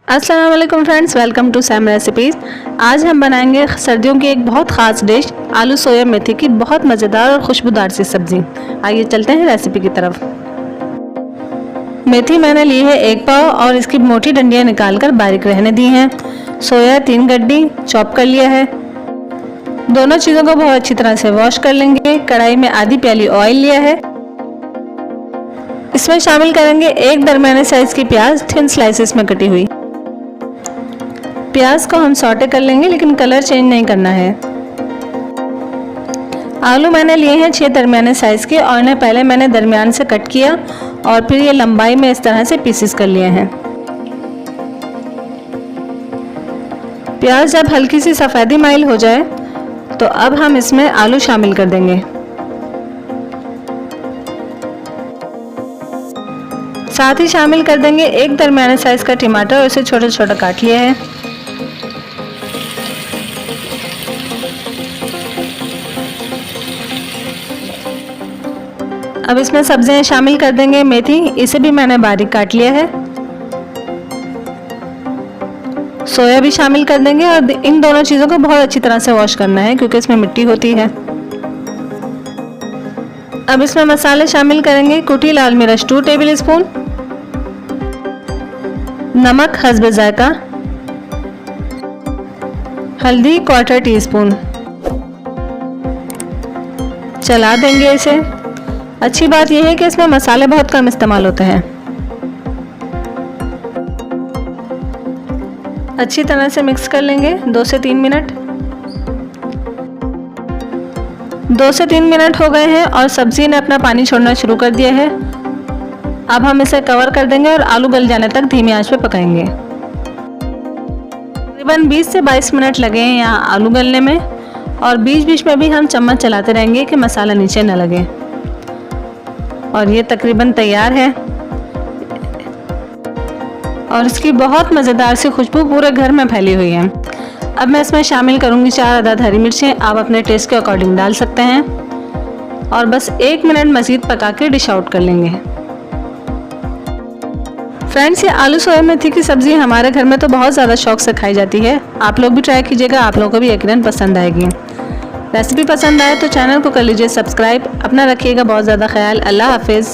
अस्सलाम वालेकुम friends, welcome to Sam recipes. आज हम बनाएंगे सर्दियों की एक बहुत ख़ास डिश आलू सोया मेथी की बहुत मज़ेदार और खुशबूदार सी सब्ज़ी। आइए चलते हैं रेसिपी की तरफ। मेथी मैंने ली है 1 पाव और इसकी मोटी डंडियाँ निकालकर बारीक रहने दी हैं। सोया 3 गड्डी चॉप कर लिया है। दोनों चीज़ों को बहुत अच्छी तरह से वॉश कर लेंगे। कढ़ाई में आधी प्याली ऑयल लिया है। इसमें शामिल करेंगे एक दरमियाने साइज़ की प्याज थिन स्लाइसेस में कटी हुई। प्याज को हम सॉटे कर लेंगे, लेकिन कलर चेंज नहीं करना है। आलू मैंने लिए हैं 6 दरमियाने साइज़ के और इन्हें पहले मैंने दरमियान से कट किया और फिर ये लंबाई में इस तरह से पीसेस कर लिए हैं। प्याज जब हल्की सी सफ़ेदी माइल हो जाए तो अब हम इसमें आलू शामिल कर देंगे। साथ ही शामिल कर देंगे एक दरमियाने साइज़ का टमाटर और इसे छोटा छोटा काट लिया है। अब इसमें सब्जियां शामिल कर देंगे। मेथी, इसे भी मैंने बारीक काट लिया है। सोया भी शामिल कर देंगे और इन दोनों चीज़ों को बहुत अच्छी तरह से वॉश करना है क्योंकि इसमें मिट्टी होती है। अब इसमें मसाले शामिल करेंगे। कुटी लाल मिर्च 2 टेबल स्पून, नमक हस्ब जायका, हल्दी 1/4 टीस्पून। चला देंगे इसे। अच्छी बात यह है कि इसमें मसाले बहुत कम इस्तेमाल होते हैं। अच्छी तरह से मिक्स कर लेंगे 2 से 3 मिनट। 2 से 3 मिनट हो गए हैं और सब्जी ने अपना पानी छोड़ना शुरू कर दिया है। अब हम इसे कवर कर देंगे और आलू गल जाने तक धीमी आंच पे पकाएंगे। तकरीबन 20 से 22 मिनट लगे हैं यहाँ आलू गलने में और बीच बीच में भी हम चम्मच चलाते रहेंगे कि मसाला नीचे न लगे। और ये तकरीबन तैयार है और इसकी बहुत मज़ेदार सी खुशबू पूरे घर में फैली हुई है। अब मैं इसमें शामिल करूँगी 4 अदद हरी मिर्चें। आप अपने टेस्ट के अकॉर्डिंग डाल सकते हैं और बस 1 मिनट मज़ीद पका के डिश आउट कर लेंगे। फ्रेंड्स, ये आलू सोया मेथी की सब्ज़ी हमारे घर में तो बहुत ज़्यादा शौक से खाई जाती है। आप लोग भी ट्राई कीजिएगा, आप लोगों को भी यकीनन पसंद आएगी। रेसिपी पसंद आए तो चैनल को कर लीजिए सब्सक्राइब। अपना रखिएगा बहुत ज़्यादा ख्याल। अल्लाह हाफिज़।